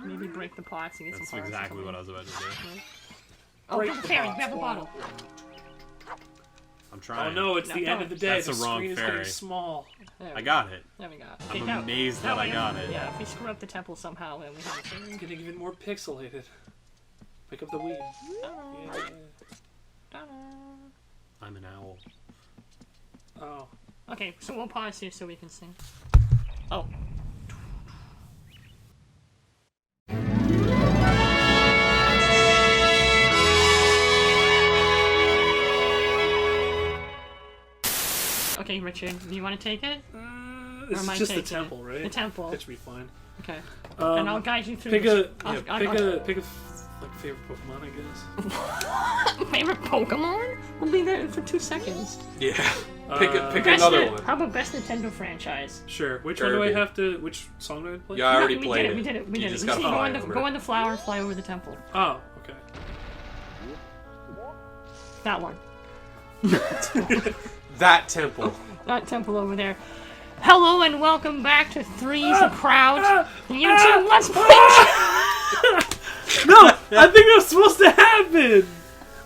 Maybe break the pots and get That's some parts. exactly what I was about to do. Oh, grab the fairy, grab the bottle. I'm trying. Oh no, it's the end of the day. That's the wrong screen is fairy. getting small. I got it. There we go. I'm amazed that I got it. Yeah, if we screw up the temple somehow, then we have a fairy. It's getting even more pixelated. Pick up the weed. Yeah. I'm an owl. Oh. Okay, so we'll pause here so we can sing. Oh. Okay, Richard, do you want to take it? It's just the temple, right? The temple. That should be fine. Okay. And I'll guide you through. Pick a favorite Pokemon, I guess. Favorite Pokemon? We'll be there for 2 seconds. Yeah. Pick another one. How about best Nintendo franchise? Sure. Which Kirby. one do I have to? Which song do I have to play? Yeah, I already we played it. We did it. We You did just it. gotta Go fly on over go it. on the flower, fly over the temple. Oh, okay. That one. That temple. That temple over there. Hello and welcome back to Three's a Crowd. YouTube Let's Play. No, I think it was supposed to happen.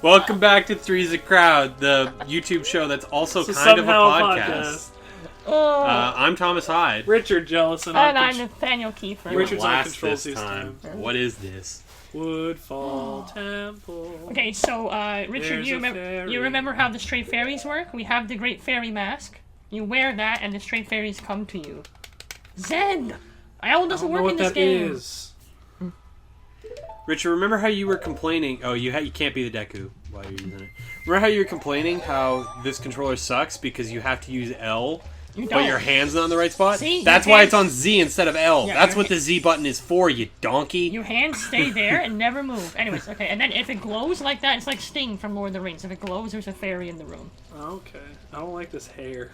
Welcome back to Three's a Crowd, the YouTube show that's also So kind of a somehow podcast. Oh, I'm Thomas Hyde. Richard Jealous and and I'm Nathaniel Kiefer. Richard's on Blast controls this this time. time. What is this? Woodfall Temple. Okay, so Richard, There's you a remember fairy. remember how the stray fairies work? We have the Great Fairy Mask. You wear that, and the stray fairies come to you. Zen! Owl I doesn't don't know work in what this that game. is. Richard, remember how you were complaining? Oh, you can't be the Deku while you're using it. Remember how you were complaining how this controller sucks because you have to use L, You but don't. your hand's not in the right spot? See, That's your why hands- it's on Z instead of L. Yeah, That's your what the Z button is for, you donkey. Your hands stay there and never move. Anyways, okay, and then if it glows like that, it's like Sting from Lord of the Rings. If it glows, there's a fairy in the room. Okay. I don't like this hair.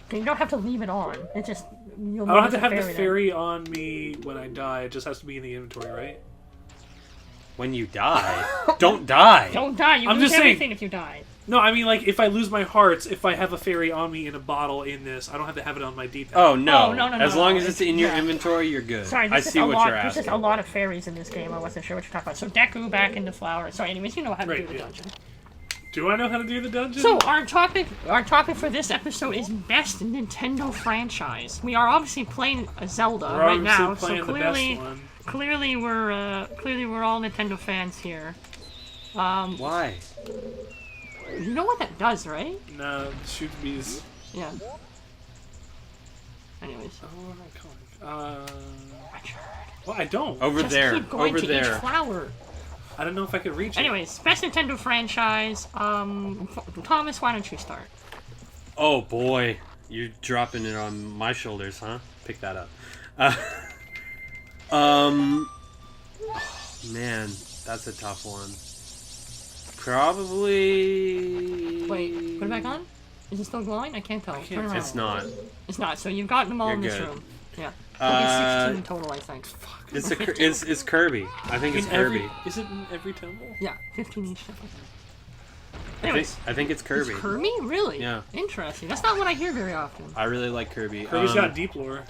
Okay, you don't have to leave it on. It just you'll I don't have to notice have a the there. fairy on me when I die. It just has to be in the inventory, right? When you die. Don't die. Don't die. You I'm lose just saying- everything if you die. No, I mean, like, if I lose my hearts, if I have a fairy on me in a bottle in this, I don't have to have it on my D-pad. Oh, no. Oh, no, As no, long no. as it's in your Yeah. inventory, you're good. Sorry, I this see is a what lot. you're There's asking. just a lot of fairies in this game. I wasn't sure what you're talking about. So Deku back into flower. Sorry, anyways, you know how to Right, do the yeah. dungeon. Do I know how to do the dungeon? So our topic for this episode is best Nintendo franchise. We are obviously playing a Zelda We're right obviously now, playing so the clearly, best one. clearly we're all Nintendo fans here. Why? You know what that does, right? No, shoot bees. Yeah. Anyways, Oh, where am I going? Richard, Well, I don't. Over just there. keep going Over to there. each flower. I don't know if I could reach it. Anyways, best Nintendo franchise. Thomas, why don't you start? Oh, boy. You're dropping it on my shoulders, huh? Pick that up. Oh, man, that's a tough one. Probably... Wait, put it back on. Is it still glowing? I can't tell. can't Turn around. It's not. It's not. So you've gotten them all You're in this good. room. Yeah. There'll be 16 Uh, total, I think. It's Kirby. I think it's In every, Kirby. is it in every temple? Yeah, 15 each. I Anyways, think it's Kirby. Is Kirby? Really? Yeah. Interesting. That's not what I hear very often. I really like Kirby. Kirby's got deep lore.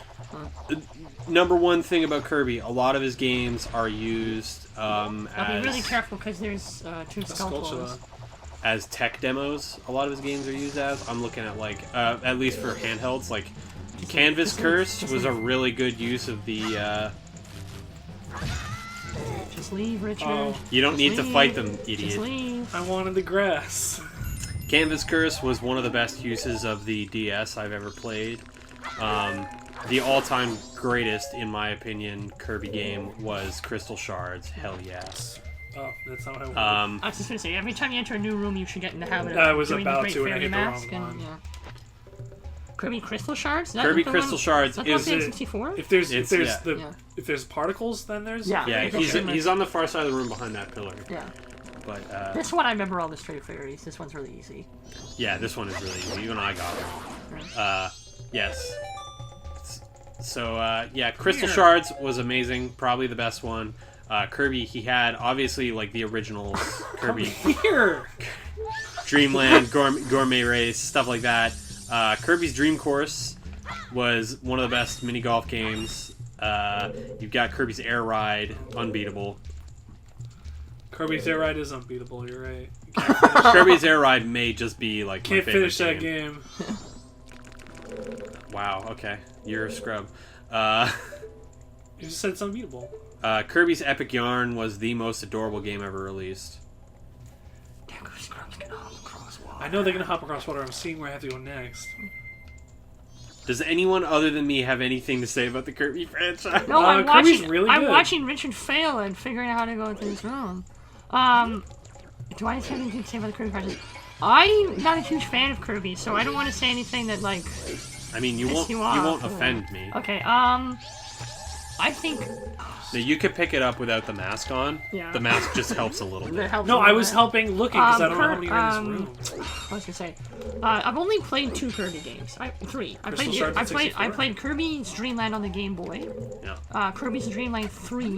Number one thing about Kirby, a lot of his games are used I'll as, be really careful because there's two Skulltulas. as tech demos. A lot of his games are used as. I'm looking at like, at least for handhelds, like Canvas Curse was a really good use of the. Just leave, Richard. Oh. You don't Just need to leave. fight them, Just idiot. leave. I wanted the grass. Canvas Curse was one of the best uses of the DS I've ever played. The all-time greatest, in my opinion, Kirby game was Crystal Shards. Hell yes. Oh, that's not what I wanted. I was just gonna say, every time you enter a new room, you should get in the habit I of was doing the about Great to, and I Fairy hit the Mask. wrong And, one. yeah. Kirby Crystal Shards? Is that Kirby the Crystal one? Shards That's is on it- 64? if there's it's- yeah. if there's particles, then there's Yeah. Yeah, Okay. he's on the far side of the room behind that pillar. Yeah. But This one I remember all the stray fairies. This one's really easy. yeah, this one is really easy. Even I got it. Yes. So yeah, Crystal Shards was amazing. Probably the best one. Kirby, he had obviously like the originals. Kirby, here. Dreamland, Gourmet Race, stuff like that. Kirby's Dream Course was one of the best mini golf games You've got Kirby's Air Ride, unbeatable. Kirby's Air Ride is unbeatable. You're right. Kirby's Air Ride may just be like Can't my favorite finish that game. Wow. Okay, you're a scrub. You just said it's unbeatable. Kirby's Epic Yarn was the most adorable game ever released. Scrubs can hop across water. I know they're gonna hop across water. I'm seeing where I have to go next. Does anyone other than me have anything to say about the Kirby franchise? No, I'm Kirby's watching. really I'm good. watching Richard fail and figuring out how to go into this room. Do I have anything to say about the Kirby franchise? I'm not a huge fan of Kirby, so I don't want to say anything that like. I mean, you won't. You won't offend me. Okay. I think. No, you could pick it up without the mask on. Yeah. The mask just helps a little bit. No, I was helping looking because I don't know how many are in this room. I was gonna say, I've only played 2 Kirby games. Three. I played Kirby's Dream Land on the Game Boy. Yeah. Kirby's Dream Land 3,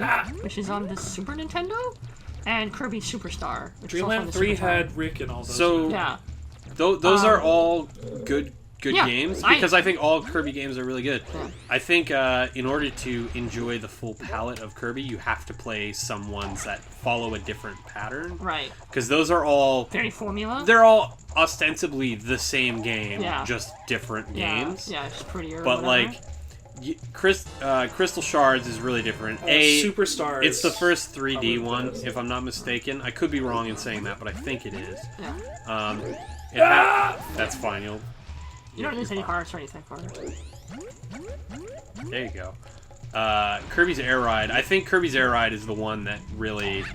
which is on the Super Nintendo, and Kirby Superstar. Which Dream is also on Land the 3 Super had Rick and all those. So yeah. Those are all good yeah, games because I think all Kirby games are really good. Yeah. I think in order to enjoy the full palette of Kirby, you have to play some ones that follow a different pattern. Right. Because those are all very formula. They're all ostensibly the same game, just different games. Yeah, it's prettier. But like, Crystal Shards is really different. Superstars. It's the first 3D one, if I'm not mistaken. I could be wrong in saying that, but I think it is. Yeah. That's fine. You don't lose any hearts or anything for it. There you go. Kirby's Air Ride. I think Kirby's Air Ride is the one that really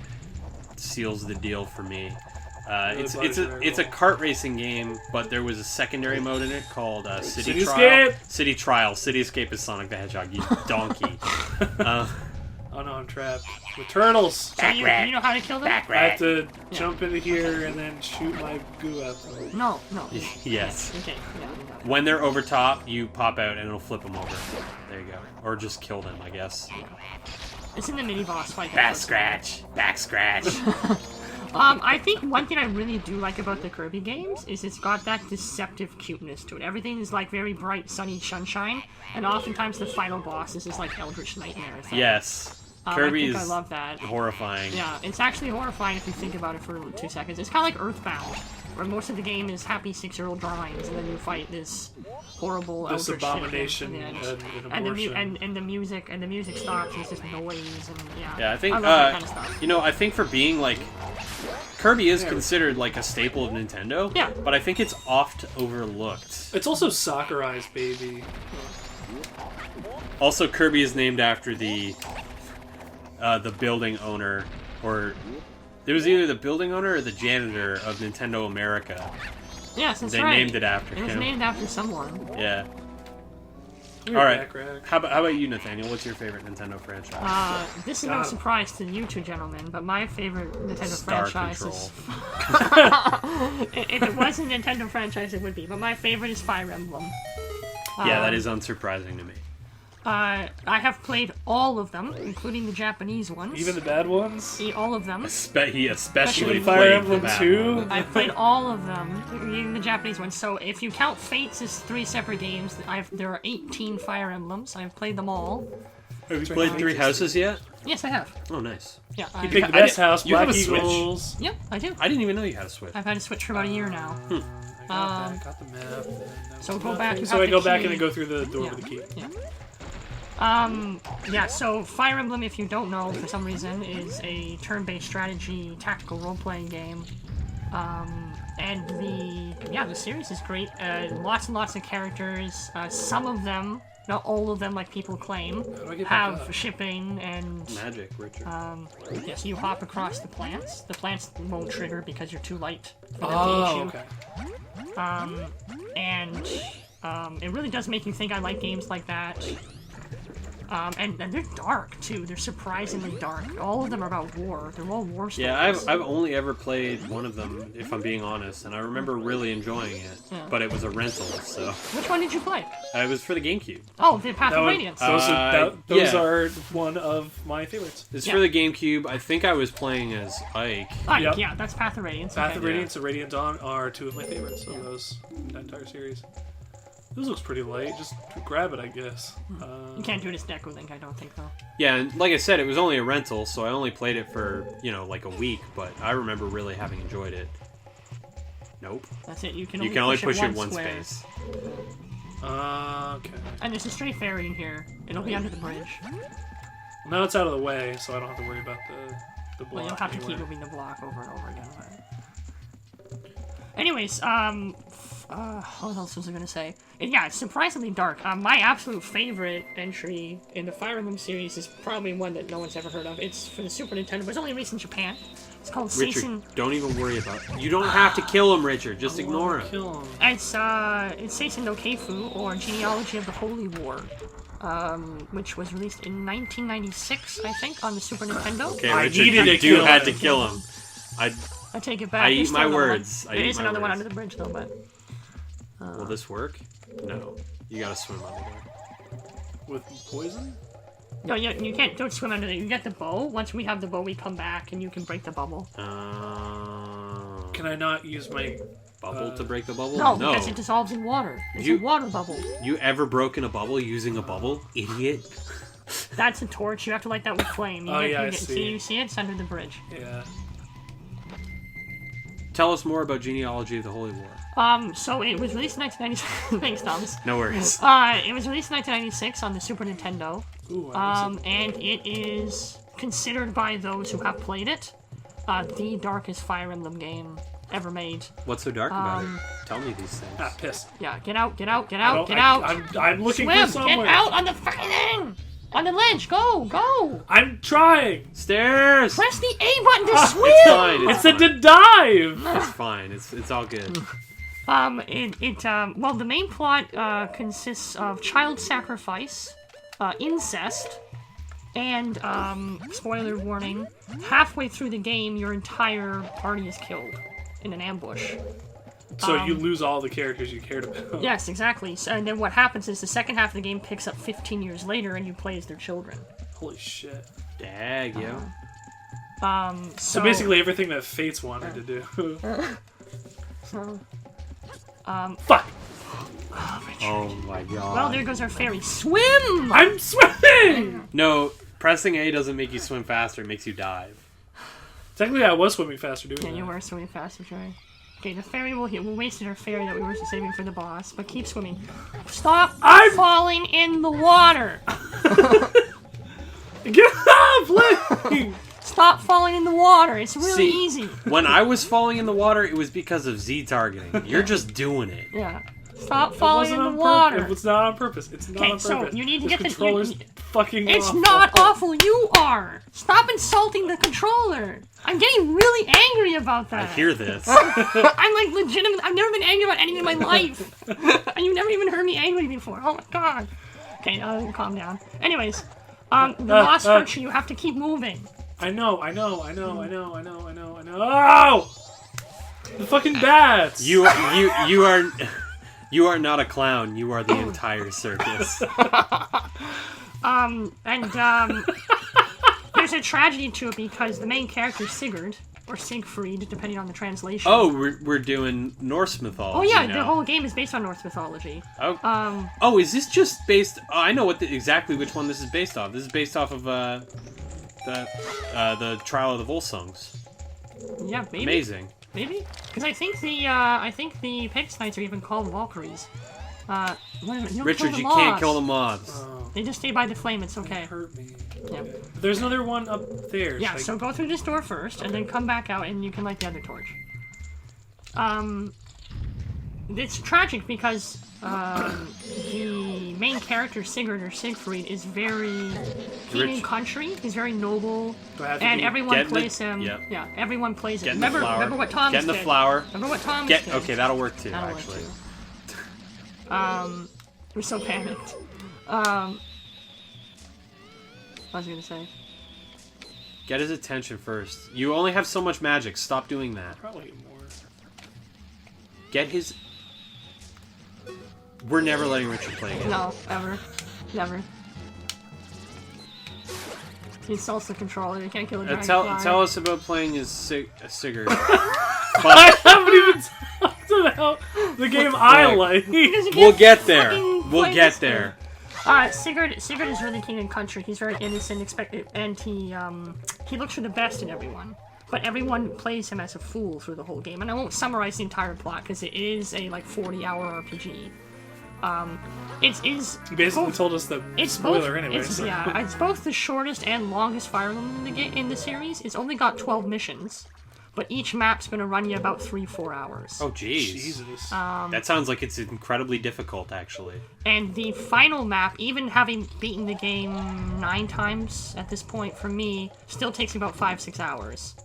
seals the deal for me. It's a kart racing game, but there was a secondary mode in it called City Trial. City Trial. City Escape is Sonic the Hedgehog. You donkey. Oh no, I'm trapped with turtles. So you know how to kill them? I have to jump into here and then shoot my goo at them. No. Yes. Okay. Yeah. When they're over top, you pop out and it'll flip them over. There you go. Or just kill them, I guess. It's in the mini boss fight. Back scratch. I think one thing I really do like about the Kirby games is it's got that deceptive cuteness to it. Everything is like very bright, sunny sunshine, and oftentimes the final boss is just like Eldritch Nightmare. Yes. Kirby I love that. Horrifying. Yeah, it's actually horrifying if you think about it for 2 seconds. It's kind of like Earthbound, where most of the game is happy 6-year-old drawings, and then you fight this horrible this Eldritch abomination and the music stops. And it's just noise and yeah. I think I love that kind of stuff. I think for being like Kirby is considered like a staple of Nintendo. Yeah. But I think it's oft overlooked. It's also Sakurei's baby. Also, Kirby is named after the building owner, or it was either the building owner or the janitor of Nintendo America. Yes, that's right. They named it after him. It was named after someone. Yeah. All right. How about you, Nathaniel? What's your favorite Nintendo franchise? This is no surprise to you two gentlemen, but my favorite Nintendo franchise is... If it wasn't a Nintendo franchise, it would be. But my favorite is Fire Emblem. Yeah, that is unsurprising to me. I have played all of them, including the Japanese ones. Even the bad ones? All of them. He especially Fire played Emblem the bad 2? ones. I've played all of them, even the Japanese ones. So if you count Fates as 3 separate games, there are 18 Fire Emblems. I've played them all. Have you played Three Houses yet? Yes, I have. Oh, nice. Yeah, You picked the best house, you have Black a Switch? Eagles. Yep, I do. I didn't even know you had a Switch. I've had a Switch for about a year now. I got the map. So go back. So I go back and then go through the door with the key. Yeah. So Fire Emblem, if you don't know for some reason, is a turn-based strategy tactical role-playing game. And the series is great. Lots and lots of characters. Some of them, not all of them like people claim, have shipping and magic, Richard. Yes, you hop across the plants. The plants won't trigger because you're too light for them to hit you. Okay. It really does make you think. I like games like that. And they're dark too. They're surprisingly dark. All of them are about war. They're all war stories. Yeah, I've only ever played one of them, if I'm being honest, and I remember really enjoying it. Yeah. But it was a rental, so. Which one did you play? It was for the GameCube. Oh, the Path of Radiance. Those are one of my favorites. It's for the GameCube. I think I was playing as Ike. Yep. Yeah, that's Path of Radiance. Path of Radiance and Radiant Dawn are 2 of my favorites of those, that entire series. This looks pretty light. Just grab it, I guess. You can't do this deck link, I don't think, though. Yeah, and like I said, it was only a rental, so I only played it for, like a week, but I remember really having enjoyed it. Nope. That's it. You can only push it one one square. space. Okay. And there's a stray fairy in here. It'll be under the bridge. Now it's out of the way, so I don't have to worry about the block. Well, you'll have to anywhere. keep moving the block over and over again. Anyways, what else was I gonna say? Yeah, it's surprisingly dark. My absolute favorite entry in the Fire Emblem series is probably one that no one's ever heard of. It's for the Super Nintendo, but it's only released in Japan. It's called Richard, Seisen. don't even worry about it. You don't have to kill him, Richard. Just I ignore wanna him. Kill him. It's Seisen no Keifu, or Genealogy of the Holy War, which was released in 1996, I think, on the Super Nintendo. Okay, I Richard, needed you to do kill had him. to kill him. I take it back. I There's eat my still another words. one. I There eat is my another one words. under the bridge, though, but... Will this work? No. You gotta swim under there. With poison? No, you can't. Don't swim under there. You get the bow. Once we have the bow, we come back, and you can break the bubble. Can I not use my... Bubble to break the bubble? No, because it dissolves in water. It's a water bubble. You ever broken a bubble using a bubble? Idiot. That's a torch. You have to light that with flame. Oh, yeah, I see. You see it? It's under the bridge. Yeah. Tell us more about Genealogy of the Holy War. So it was released in 1996. Thanks, Thomas. No worries. It was released in 1996 on the Super Nintendo. Ooh, And it is considered by those who have played it, the darkest Fire Emblem game ever made. What's so dark about it? Tell me these things. Ah, piss. Yeah, get out, get out, get I out, don't- get I- out! I'm looking Swim! for somewhere. Get out on the fucking on the ledge! Go, go! I'm trying. Stairs! Press the A button to swim! It's fine. It It's said fine. to dive. It's fine. It's all good. Well, the main plot consists of child sacrifice, incest, and, spoiler warning, halfway through the game, your entire party is killed in an ambush. So you lose all the characters you cared about. Yes, exactly. So, and then what happens is the second half of the game picks up 15 years later, and you play as their children. Holy shit. Dag, yo. So basically everything that Fates wanted to do. Fuck. Oh my god. Well, there goes our fairy. Swim! I'm swimming! No, pressing A doesn't make you swim faster, it makes you dive. Technically, I was swimming faster doing Yeah, that. you were swimming faster, Joey. Okay, the fairy we wasted our fairy that we were saving for the boss, but keep swimming. Stop falling in the water! Get off! Like... Stop falling in the water. It's really See, easy. When I was falling in the water, it was because of Z targeting. You're just doing it. Yeah. Stop It falling wasn't in on the water. purpose. It's not on purpose. It's not Okay, on so purpose. you need to This get the- controller's fucking It's awful. not awful. You are. Stop insulting the controller. I'm getting really angry about that. I hear this. I'm like legitimate. I've never been angry about anything in my life. And you've never even heard me angry before. Oh my god. Okay, calm down. Anyways, the boss hurts you. You have to keep moving. I know. Oh! The fucking bats! You are not a clown. You are the entire circus. There's a tragedy to it because the main character Sigurd, or Siegfried, depending on the translation. Oh, we're doing Norse mythology. Oh yeah, now. the whole game is based on Norse mythology. Oh, oh, is this just based? Oh, I know exactly which one this is based off. This is based off of the Trial of the Volsungs. Yeah, maybe. Amazing. Maybe, because I think the Pegasus Knights are even called Valkyries. Richard, you can't kill the mobs. Oh, They just stay by the flame. It's okay. it hurt me. Yeah. There's another one up there. Yeah. Like, So go through this door first, and then come back out, and you can light the other torch. It's tragic because the main character Sigurd or Siegfried is very king and country. He's very noble, do I have to and be- everyone plays him. yeah. Yeah, everyone plays Get him. in the flower. Remember what Thomas Get in the did. flower. Remember what Thomas Get did. okay. That'll work too. That'll work actually. too. We're so panicked. What was I gonna say? Get his attention first. You only have so much magic. Stop doing that. Probably more. Get his. We're never letting Richard play again. No, ever. Never. He insults the controller. You can't kill a dragonfly. Tell us about playing as Sigurd. I haven't even talked about the game I like. We'll get there. We'll get there. Sigurd is really king and country. He's very innocent, expected, and he looks for the best in everyone. But everyone plays him as a fool through the whole game. And I won't summarize the entire plot because it is a 40-hour RPG. You basically told us the spoiler anyway. Yeah, it's both the shortest and longest Fire Emblem in the series. It's only got 12 missions, but each map's gonna run you about 3-4 hours. Oh, jeez. Jesus. That sounds like it's incredibly difficult, actually. And the final map, even having beaten the game 9 times at this point for me, still takes me about 5-6 hours.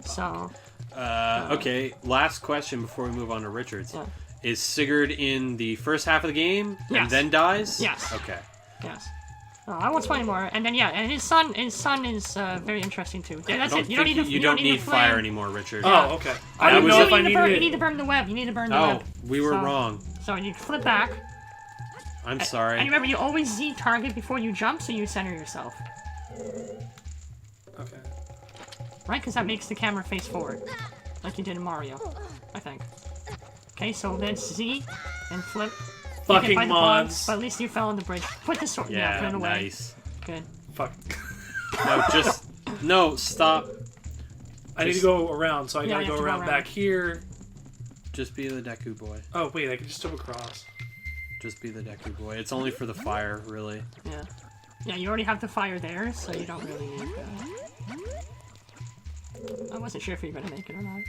So. Okay, last question before we move on to Richard's. Yeah. Is Sigurd in the first half of the game and Yes. then dies? Yes. Okay. Yes. I won't spoil anymore. And then and his son is very interesting too. Yeah, that's it. You don't need the fire flame. anymore, Richard. Oh, okay. I don't know if I needed You it. need to burn the web. You need to burn the web. We were wrong. So you flip back. I'm sorry. And remember, you always Z target before you jump, so you center yourself. Okay. Right? Because that makes the camera face forward. Like you did in Mario, I think. Okay, so then Z and flip. Fucking by the mods. bugs, but at least you fell on the bridge. Put the sword. Yeah, put it away. Nice. Good. Fuck. No, stop. I need to go around, so I gotta you have go to go around back here. Just be the Deku boy. Oh, wait, I can just jump across. Just be the Deku boy. It's only for the fire, really. Yeah. Yeah, you already have the fire there, so you don't really need that. I wasn't sure if you were gonna make it or not.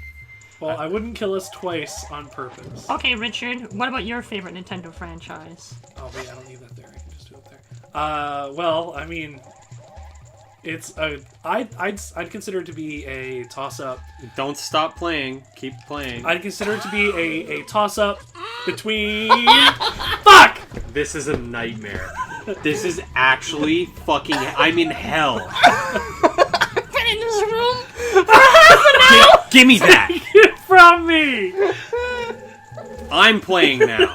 Well, I wouldn't kill us twice on purpose. Okay, Richard, what about your favorite Nintendo franchise? Oh, wait, I don't need that there. I can just do it there. Well, I mean, it's a... I'd consider it to be a toss-up. Don't stop playing. Keep playing. I'd consider it to be a toss-up between... Fuck! This is a nightmare. This is actually fucking... I'm in hell. Get in this room! Give me that! Get from me! I'm playing now.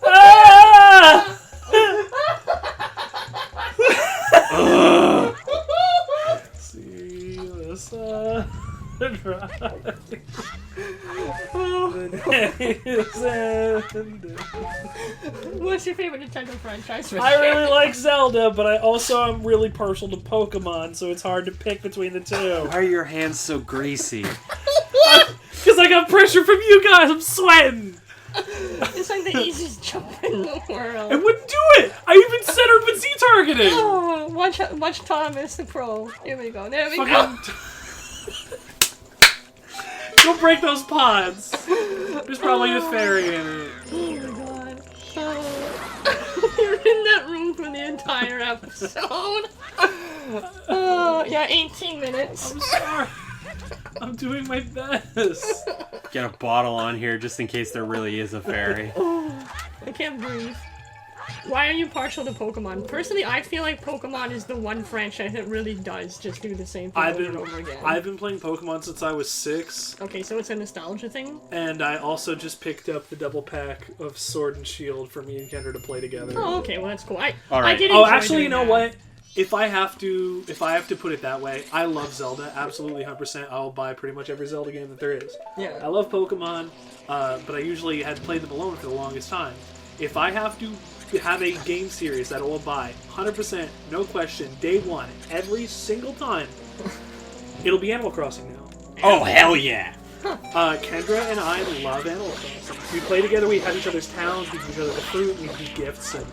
Ah! See the sun rise. What's your favorite Nintendo franchise, Richard? I really like Zelda, but I also am really partial to Pokemon, so it's hard to pick between the two. Why are your hands so greasy? Because I got pressure from you guys, I'm sweating! It's like the easiest jump in the world. I wouldn't do it! I even centered with Z-targeting! Oh, watch Thomas the Pro. Here we go. There we go. Fucking... Don't break those pods. There's probably a fairy in it. Oh my god. Oh. You're in that room for the entire episode. Yeah, 18 minutes. I'm sorry. I'm doing my best. Get a bottle on here just in case there really is a fairy. I can't breathe. Why are you partial to Pokemon? Personally, I feel like Pokemon is the one franchise that really does just do the same thing over and over again. I've been playing Pokemon since I was 6. Okay, so it's a nostalgia thing? And I also just picked up the double pack of Sword and Shield for me and Kendra to play together. Oh, okay, well that's cool. All right. I did Oh, enjoy actually, you doing know that. what? If I have to put it that way, I love Zelda. Absolutely 100%. I'll buy pretty much every Zelda game that there is. Yeah. I love Pokemon, but I usually had played them alone for the longest time. If I have to have a game series that I will buy, 100%, no question, day one, every single time, it'll be Animal Crossing now. Oh, hell yeah! Kendra and I love Animal Crossing. We play together, we have each other's towns, we give each other the fruit, we do gifts, and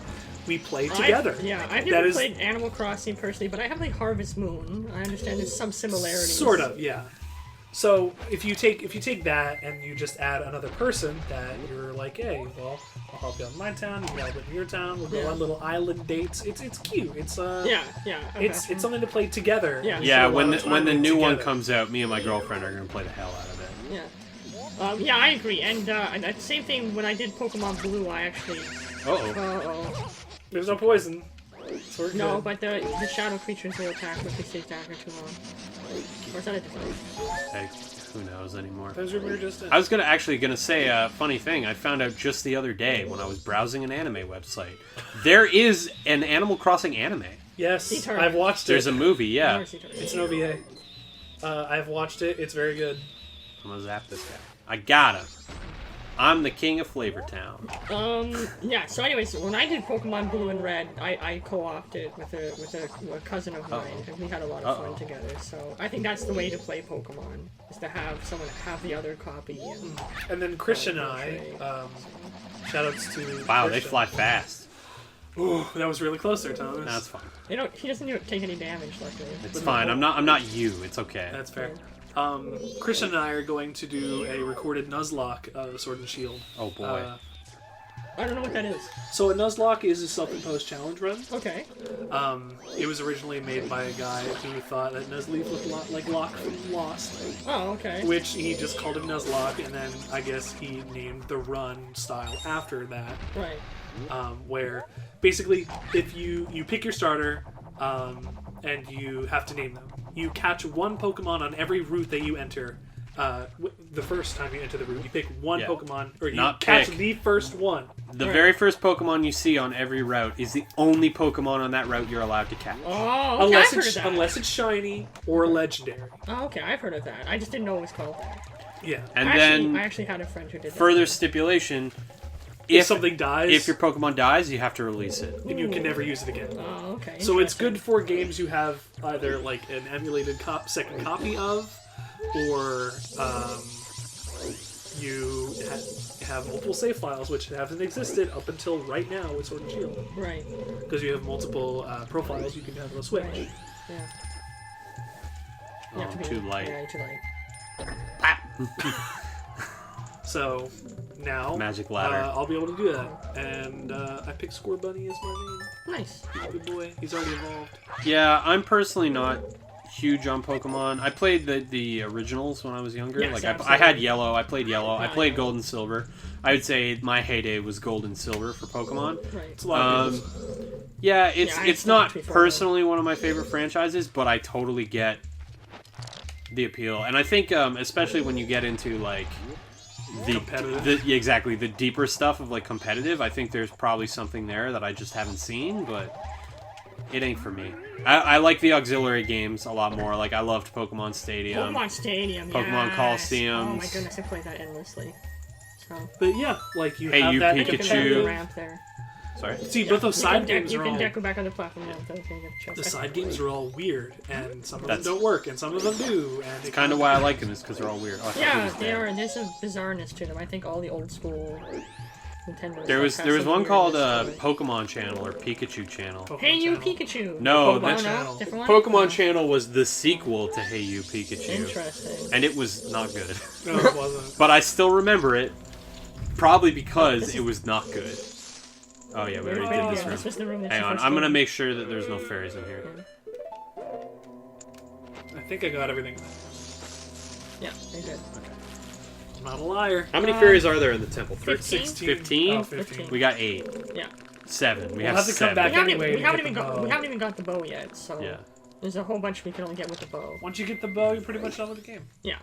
we play together. I've never played Animal Crossing personally, but I have like Harvest Moon. I understand there's some similarities. Sort of, yeah. So if you take that and you just add another person that you're like, hey, well, I'll help you out in my town, you can help in your town, we'll go on little island dates. It's cute. It's okay. It's something to play together. Yeah, when the new one comes out, me and my girlfriend are gonna play the hell out of it. Yeah. Yeah, I agree. And the same thing when I did Pokemon Blue, I actually. There's no poison. So no, but the shadow creatures will attack if they stay attacker too long. Or is that a different? Hey, who knows anymore? Those are just I was gonna say a funny thing. I found out just the other day when I was browsing an anime website. There is an Animal Crossing anime. Yes, I've watched it. There's a movie, yeah. It's an OVA. I've watched it. It's very good. I'm gonna zap this guy. I got him. I'm the king of Flavortown. Yeah, so anyways, when I did Pokemon Blue and Red, I co-opted with a cousin of mine, and we had a lot of fun together, so I think that's the way to play Pokemon, is to have someone have the other copy. And then Christian and I, shoutouts to Wow, they Christian. fly fast. Ooh, that was really close there, Thomas. That's fine. He doesn't take any damage, luckily. It's fine. I'm not you. It's okay. That's fair. Christian and I are going to do a recorded Nuzlocke of Sword and Shield. Oh boy. I don't know what that is. So a Nuzlocke is a self-imposed challenge run. Okay. It was originally made by a guy who thought that Nuzleaf looked a lot like Locke from Lost. Oh, okay. Which he just called it Nuzlocke, and then I guess he named the run style after that. Right. Where basically, if you pick your starter, and you have to name them. You catch one Pokemon on every route that you enter. The first time you enter the route, you pick one Pokemon, or you catch the first one. The very first Pokemon you see on every route is the only Pokemon on that route you're allowed to catch. Oh, okay, I've heard of that. Unless it's shiny or legendary. Oh, okay, I've heard of that. I just didn't know it was called that. Yeah. And I actually had a friend who did that. Further stipulation, if something dies, if your Pokemon dies, you have to release it. And you can never use it again. Oh, okay. So it's good for games you have either like an emulated second copy of, or you have multiple save files, which haven't existed up until right now with Sword and Shield. Right. Because you have multiple profiles you can have on a Switch. Right. Yeah. Oh, too light. Yeah, too light. So now, Magic ladder. I'll be able to do that. And I picked Score Bunny as my name. Nice. He's a good boy. He's already evolved. Yeah, I'm personally not huge on Pokemon. I played the originals when I was younger. Yes, like absolutely. I had Yellow. I played Yellow. I played yeah. Gold and Silver. I would say my heyday was Gold and Silver for Pokemon. Right. It's a lot of games. Yeah, it's not before personally one of my favorite franchises, but I totally get the appeal. And I think especially when you get into like competitive. the deeper stuff of like competitive, I think there's probably something there that I just haven't seen, but it ain't for me. I like the auxiliary games a lot more. Like I loved Pokemon Stadium. Pokemon Stadium, Pokemon yes. Coliseums. Oh my goodness, I played that endlessly. So. But yeah, like you Hey, have you that. Pikachu. You can do the ramp there. Sorry. See, both those side games You are can all. deck back on the platform. Yeah, without getting a chest. The side games are all weird, and some of That's- them don't work, and some of them do. And It's kind of why I like them, is because they're all weird. Oh, I thought he Yeah, was they dead. are. There's a bizarreness to them. I think all the old school Nintendo. There was stuff has some one called weirdness to it. Pokemon Channel or Pikachu Channel. Hey You Channel. Pikachu. No, Pokemon that's Channel. Different one? Pokemon Channel was the sequel to Hey You Pikachu, Interesting. and it was not good. No, it wasn't. But I still remember it, probably because it was not good. Oh yeah, we already did this This was the room room. that Hang you on, first I'm gonna came. make sure that there's no fairies in here. I think I got everything. Yeah, they did. I'm not a liar. How many fairies are there in the temple? 15? 15? Oh, 15. We got 8. Yeah. 7. We We'll have have to come 7. back We haven't, anyway we, to haven't get even the got, bow. we haven't even got the bow yet, so Yeah. there's a whole bunch we can only get with the bow. Once you get the bow, you're pretty much done with the game. Yeah.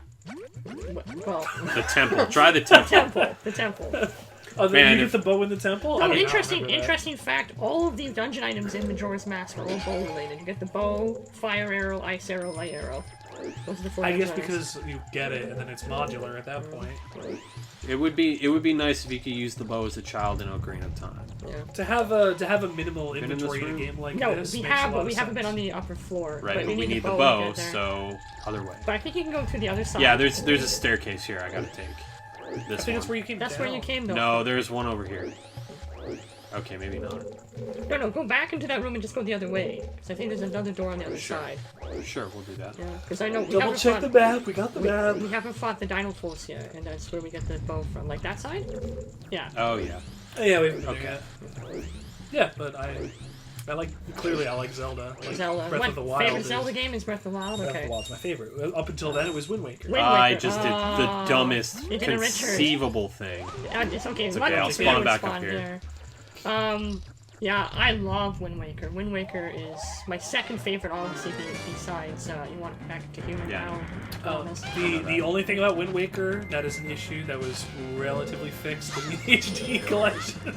Well, The temple. Try the temple. the temple. Oh, then Man, you if- get the bow in the temple? I Oh, did not interesting, remember that. interesting fact. All of these dungeon items in Majora's Mask are all bow related. You get the bow, fire arrow, ice arrow, light arrow. Those are the 4 I guess dungeon items. because you get it, and then it's modular at that point. It would be nice if you could use the bow as a child in Ocarina of Time. Yeah. To have a minimal Been in inventory this in a room? game like No, this we makes a have, lot but of we haven't been sense. on the upper floor. Right, but but we need the to bow, get there. so other way. But I think you can go to the other side. Yeah, there's a staircase here I gotta take. I This think that's one. where you came That's down. where you came, though. No, there's one over here. Okay, maybe not. No, go back into that room and just go the other way. Because I think there's another door on the other Sure. side. Sure, we'll do that. Yeah, because I know we Double haven't check fought, the map. We got the map. we haven't fought the Dino Force yet, and that's where we get the bow from. Like that side? Yeah. Oh yeah. Oh, yeah, we haven't been Okay. there yet. Yeah, but I like Zelda. Like Zelda. Breath What of the Wild. favorite is- Zelda game is Breath of the Wild? Breath of Okay. the Wild's my favorite. Up until then, it was Wind Waker. Wind I Waker. just did the dumbest You did a Richard. conceivable thing. It's okay. It's Why okay, don't I'll you spawn back up spawn here. there? Yeah, I love Wind Waker. Wind Waker is my second favorite, obviously, besides you want back to human Yeah. now. The only thing about Wind Waker that is an issue that was relatively fixed in the HD collection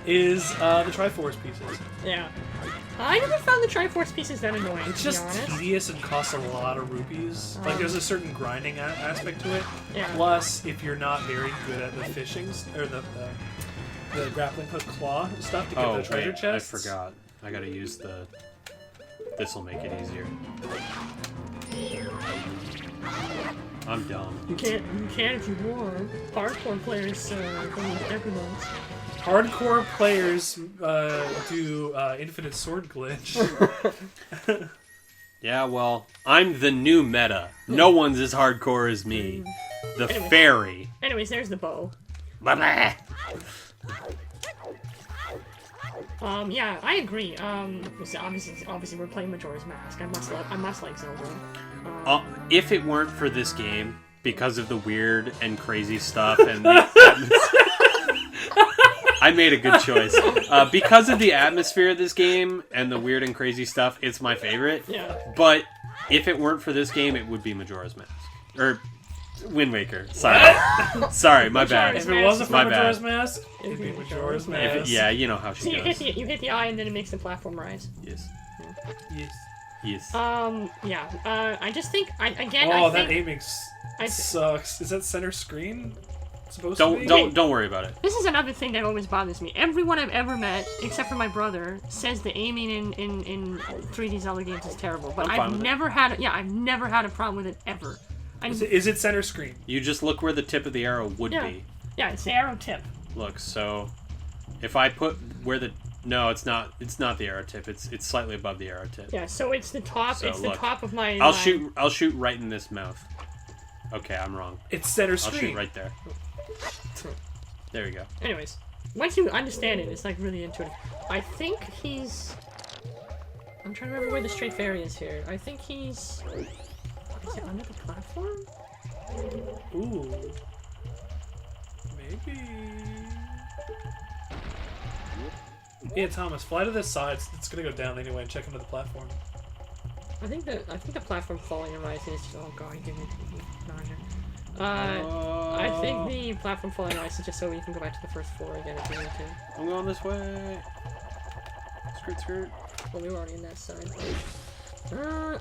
is the Triforce pieces. Yeah. I never found the Triforce pieces that annoying, It's to be just honest. tedious and costs a lot of rupees. Like, there's a certain grinding aspect to it. Yeah. Plus, if you're not very good at the fishing, or the grappling hook claw stuff to get the treasure wait, chests. I forgot. I gotta use the... This'll make it easier. I'm dumb. You can if you want. Hardcore players don't every month. Hardcore players do infinite sword glitch. Yeah, well, I'm the new meta. No one's as hardcore as me. The Anyway. fairy. Anyways, there's the bow. Blah-blah. Yeah, I agree. So obviously we're playing Majora's Mask. I must like Zelda. If it weren't for this game, because of the weird and crazy stuff and the I made a good choice. Because of the atmosphere of this game and the weird and crazy stuff, it's my favorite. Yeah. But if it weren't for this game, it would be Majora's Mask. Or Wind Waker. Sorry. Sorry, my bad. If it wasn't for My bad. Majora's Mask, it'd be Majora's Mask. Yeah, you know how So she you goes. hit the eye and then it makes the platform rise. Yes. Yes. Yes. Yeah. I just think I think that aiming sucks. Is that center screen supposed to be? Don't worry about it. this is another thing that always bothers me. Everyone I've ever met, except for my brother, says the aiming in 3D Zelda games is terrible. But I'm fine I've with it. never had a problem with it ever. Is it center screen? You just look where the tip of the arrow would be. Yeah, it's the arrow tip. Look, so if I put where the it's not the arrow tip. It's slightly above the arrow tip. Yeah, so it's the top. So, it's look, the top of my. I'll shoot right in this mouth. Okay, I'm wrong. It's center I'll screen. shoot right there. There you go. Anyways, once you understand it, it's like really intuitive. I think he's. I'm trying to remember where the straight fairy is here. I think he's. Is it under the platform? Ooh. Maybe. Yeah, Thomas, fly to this side. It's gonna go down anyway. And check under the platform. I think the platform falling and rising is just, oh god, give me I think the platform falling and rising is just so we can go back to the first floor again if we need to. I'm going this way. Skirt. Well, we were already in that side.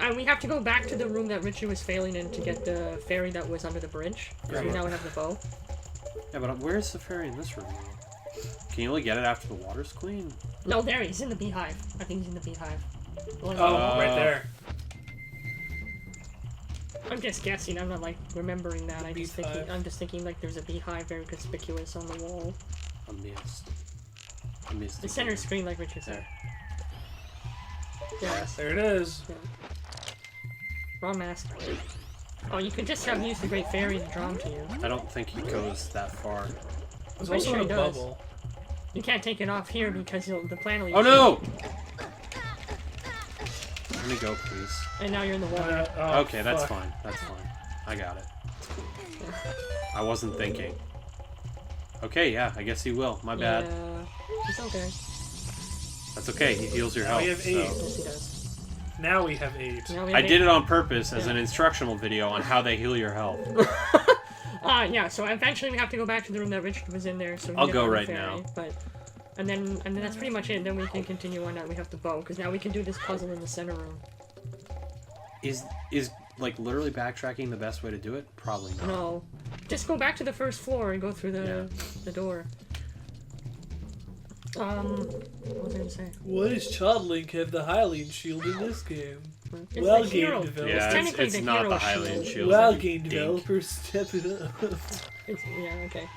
And we have to go back to the room that Richard was failing in to get the fairy that was under the bridge. So Right. now we have the bow. Yeah, but where's the fairy in this room? Can you only get it after the water's clean? No, there he is in the beehive. I think he's in the beehive. Oh, right there. I'm just guessing. I'm not like remembering that. I'm just Beehive. thinking like there's a beehive very conspicuous on the wall. I missed. The center screen, like Richard said. Yeah. There it is. Wrong mask. Oh, you could just have used the Great Fairy to draw him to you. I don't think he goes that far. There's pretty also sure a he does. bubble. You can't take it off here because the plan will. Oh no! Let me go, please. And now you're in the water. Okay, that's fine. That's fine. I got it. It's cool. I wasn't thinking. Okay, yeah, I guess he will. My bad. Yeah, it's okay. That's okay. He heals your Now health. we have so- 8. Yes, he does. Now we have 8. Now we I have did eight. it on purpose as an instructional video on how they heal your health. Yeah. So eventually we have to go back to the room that Richard was in there. So we I'll get go the right fairy, now. But and then that's pretty much it. Then we can continue on that. We have the bow because now we can do this puzzle in the center room. Is like literally backtracking the best way to do it? Probably not. No, just go back to the first floor and go through the door. What was I gonna say? Why does Child Link have the Hylian shield in this game? It's Well, the game hero. developers. Yeah, technically it's the not hero the Hylian shield. shield. Well, you game dink. developers, step it up. Yeah, okay.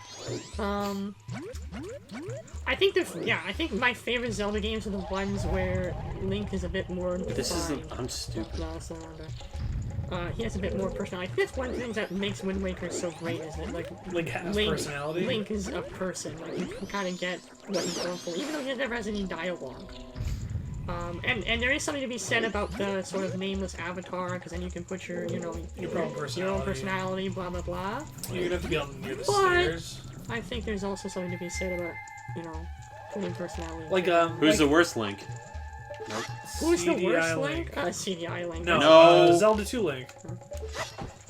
I think my favorite Zelda games are the ones where Link is a bit more defined. This isn't. I'm stupid. No, it's not he has a bit more personality. I think that's one of the things that makes Wind Waker so great, is that Link has personality. Link is a person. Like you can kind of get what he's going for, even though he never has any dialogue. And there is something to be said about the sort of nameless avatar, because then you can put your own personality, blah blah blah. You're gonna have to be on near the But- stairs. I think there's also something to be said about, putting personality. Like Who's the worst Link? Nope. Who's the worst CDI Link? CDI Link. No, No. Zelda 2 Link.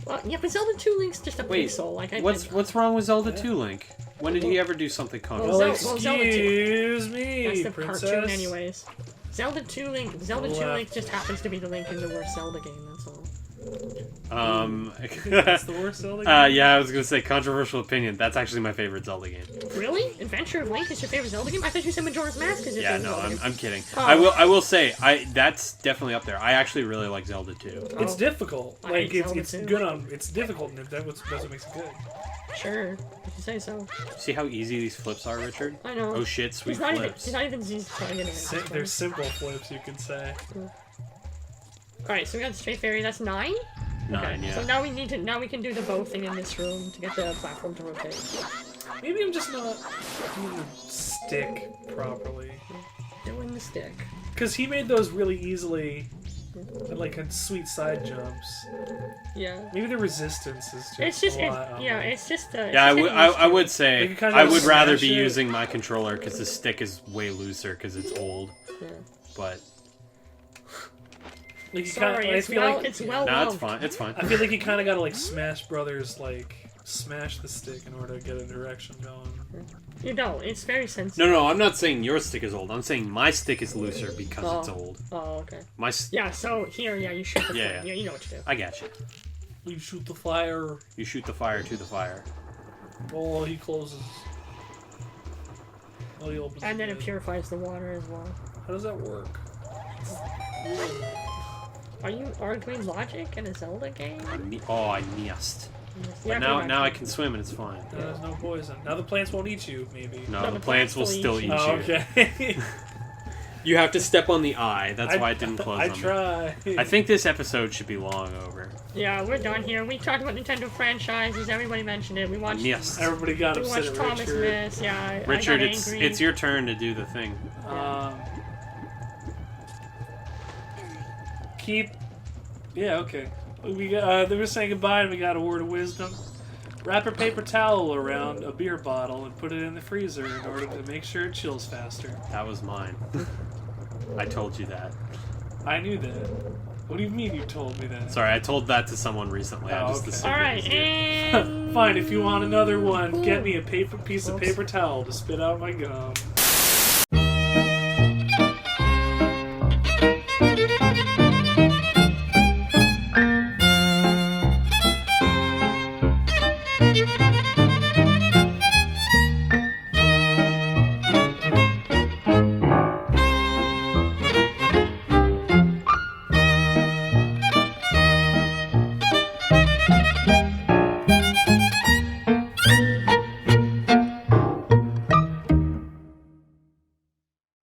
Well, yeah, but Zelda 2 Link's just a Wait, pixel. Like What's wrong with Zelda 2 Link? When did he ever do something Well, controversial? Well, Zelda 2. excuse me, That's the princess. cartoon, anyways. Zelda 2 Link. Zelda 2 Link just happens to be the Link in the worst Zelda game. That's all. That's the worst Zelda game? Yeah, I was gonna say controversial opinion. That's actually my favorite Zelda game. Really? Adventure of Link is your favorite Zelda game? I thought you said Majora's Mask is your Yeah, favorite no, Zelda game. I'm kidding. Oh. I will say, that's definitely up there. I actually really like Zelda 2. It's difficult. I Like hate Zelda it's too. good on. It's difficult, and that's what makes it good. Sure, if you say so. See how easy these flips are, Richard? I know. Oh shit, sweet He's not flips. even trying to They're simple flips, you could say. Alright, so we got the straight fairy, that's 9? 9, yeah. So now we can do the bow thing in this room to get the platform to rotate. Maybe I'm just not doing the stick properly. Doing the stick. Because he made those really easily, like sweet side jumps. Yeah. Maybe the resistance is just It's just, a lot. it's just Yeah, I would say, Like, you kinda I would rather smash be it. using my controller because the stick is way looser because it's old. Yeah. But, Like, you Sorry, kinda, I it's feel well, like it's well no, it's loved. fine. It's fine. I feel like you kind of gotta like Smash Brothers, like smash the stick in order to get a direction going. You don't, it's very sensitive. No, I'm not saying your stick is old. I'm saying my stick is looser because Oh. it's old. Oh, okay. My Yeah, so here, you shoot the Yeah, flame. yeah. You know what to do. I got you. You shoot the fire. You shoot the fire to the fire. Oh, he closes. Oh, he opens. And then it again. purifies the water as well. How does that work? Are you arguing logic in a Zelda game? I missed. Yeah, But now pretty much. I can swim and it's fine. There's no poison. Now the plants won't eat you, maybe. No, No, the the plants plants will will still eat eat you. you. Oh, okay. You have to step on the eye. That's why it didn't close I on me. try. I think this episode should be long over. Yeah, we're done here. We talked about Nintendo franchises. Everybody mentioned it. We watched. Yes. Everybody got We upset watched at Thomas Richard. Miss. Yeah, I Richard, got it's angry. your turn to do the thing. Keep. Yeah, okay. We got. They were saying goodbye, and we got a word of wisdom. Wrap a paper towel around a beer bottle and put it in the freezer in order to make sure it chills faster. That was mine. I told you that. I knew that. What do you mean you told me that? Sorry, I told that to someone recently. I Oh, just okay. assumed All it right, was you. and Fine, if you want another one, get me a piece of paper towel to spit out my gum.